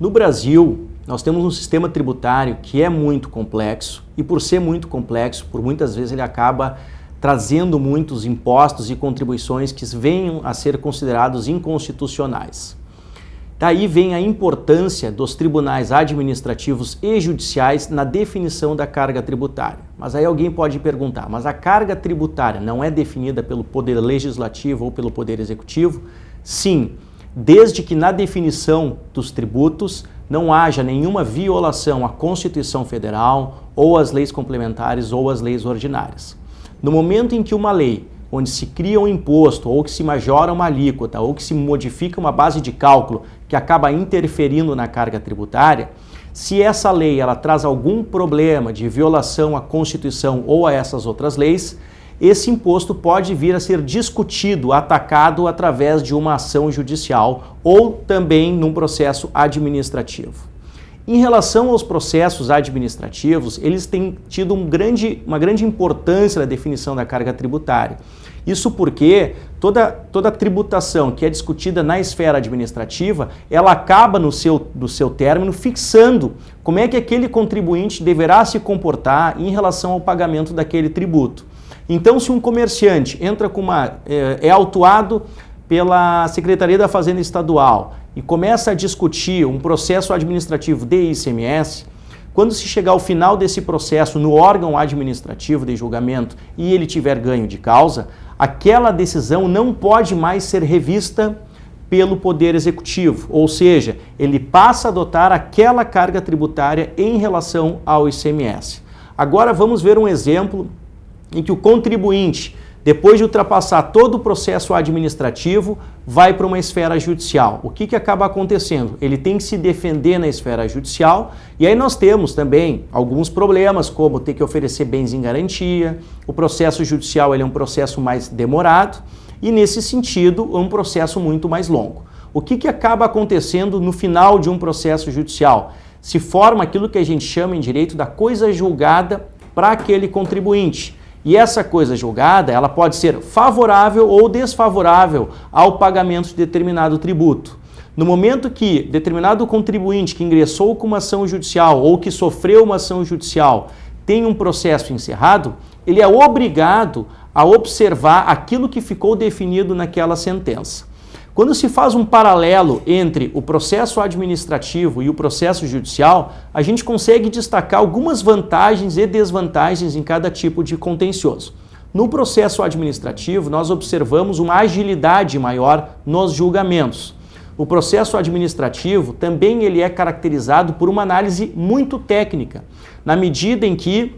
No Brasil, nós temos um sistema tributário que é muito complexo e por ser muito complexo, por muitas vezes ele acaba trazendo muitos impostos e contribuições que venham a ser considerados inconstitucionais. Daí vem a importância dos tribunais administrativos e judiciais na definição da carga tributária. Mas aí alguém pode perguntar, mas a carga tributária não é definida pelo Poder Legislativo ou pelo Poder Executivo? Sim, desde que na definição dos tributos não haja nenhuma violação à Constituição Federal ou às leis complementares ou às leis ordinárias. No momento em que uma lei, onde se cria um imposto, ou que se majora uma alíquota, ou que se modifica uma base de cálculo que acaba interferindo na carga tributária, se essa lei ela traz algum problema de violação à Constituição ou a essas outras leis, esse imposto pode vir a ser discutido, atacado através de uma ação judicial ou também num processo administrativo. Em relação aos processos administrativos, eles têm tido uma grande importância na definição da carga tributária. Isso porque toda tributação que é discutida na esfera administrativa, ela acaba no seu término fixando como é que aquele contribuinte deverá se comportar em relação ao pagamento daquele tributo. Então, se um comerciante entra com é autuado pela Secretaria da Fazenda Estadual e começa a discutir um processo administrativo de ICMS, quando se chegar ao final desse processo no órgão administrativo de julgamento e ele tiver ganho de causa, aquela decisão não pode mais ser revista pelo Poder Executivo, ou seja, ele passa a adotar aquela carga tributária em relação ao ICMS. Agora vamos ver um exemplo em que o contribuinte, depois de ultrapassar todo o processo administrativo, vai para uma esfera judicial. O que acaba acontecendo? Ele tem que se defender na esfera judicial e aí nós temos também alguns problemas, como ter que oferecer bens em garantia. O processo judicial ele é um processo mais demorado e, nesse sentido, é um processo muito mais longo. O que acaba acontecendo no final de um processo judicial? Se forma aquilo que a gente chama em direito da coisa julgada para aquele contribuinte. E essa coisa julgada, ela pode ser favorável ou desfavorável ao pagamento de determinado tributo. No momento que determinado contribuinte que ingressou com uma ação judicial ou que sofreu uma ação judicial tem um processo encerrado, ele é obrigado a observar aquilo que ficou definido naquela sentença. Quando se faz um paralelo entre o processo administrativo e o processo judicial, a gente consegue destacar algumas vantagens e desvantagens em cada tipo de contencioso. No processo administrativo, nós observamos uma agilidade maior nos julgamentos. O processo administrativo também ele é caracterizado por uma análise muito técnica, na medida em que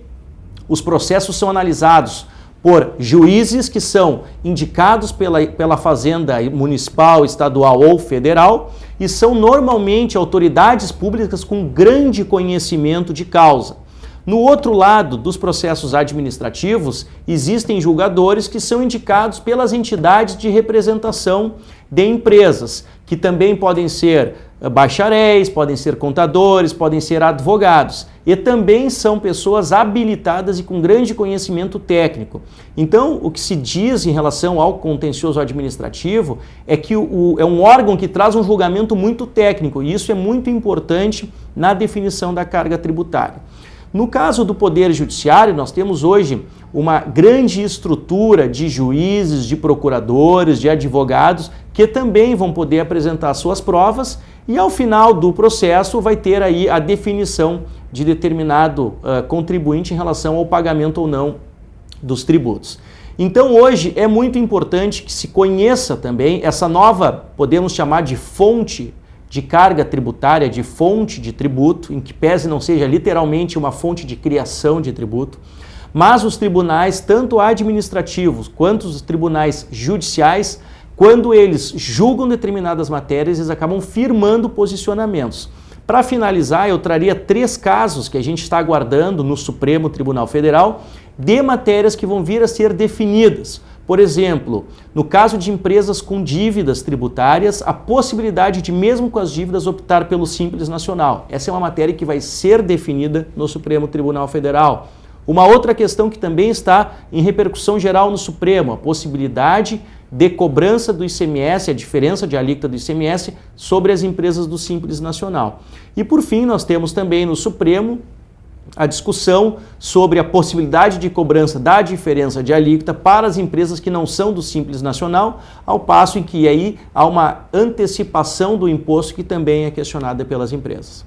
os processos são analisados por juízes que são indicados pela Fazenda Municipal, Estadual ou Federal e são normalmente autoridades públicas com grande conhecimento de causa. No outro lado dos processos administrativos, existem julgadores que são indicados pelas entidades de representação de empresas, que também podem ser bacharéis, podem ser contadores, podem ser advogados e também são pessoas habilitadas e com grande conhecimento técnico. Então, o que se diz em relação ao contencioso administrativo é que é um órgão que traz um julgamento muito técnico e isso é muito importante na definição da carga tributária. No caso do Poder Judiciário, nós temos hoje uma grande estrutura de juízes, de procuradores, de advogados que também vão poder apresentar suas provas e ao final do processo vai ter aí a definição de determinado contribuinte em relação ao pagamento ou não dos tributos. Então hoje é muito importante que se conheça também essa nova, podemos chamar de fonte de carga tributária, de fonte de tributo, em que pese não seja literalmente uma fonte de criação de tributo, mas os tribunais, tanto administrativos quanto os tribunais judiciais, quando eles julgam determinadas matérias, eles acabam firmando posicionamentos. Para finalizar, eu traria 3 casos que a gente está aguardando no Supremo Tribunal Federal de matérias que vão vir a ser definidas. Por exemplo, no caso de empresas com dívidas tributárias, a possibilidade de, mesmo com as dívidas, optar pelo Simples Nacional. Essa é uma matéria que vai ser definida no Supremo Tribunal Federal. Uma outra questão que também está em repercussão geral no Supremo, a possibilidade de cobrança do ICMS, a diferença de alíquota do ICMS sobre as empresas do Simples Nacional. E por fim, nós temos também no Supremo a discussão sobre a possibilidade de cobrança da diferença de alíquota para as empresas que não são do Simples Nacional, ao passo em que aí há uma antecipação do imposto que também é questionada pelas empresas.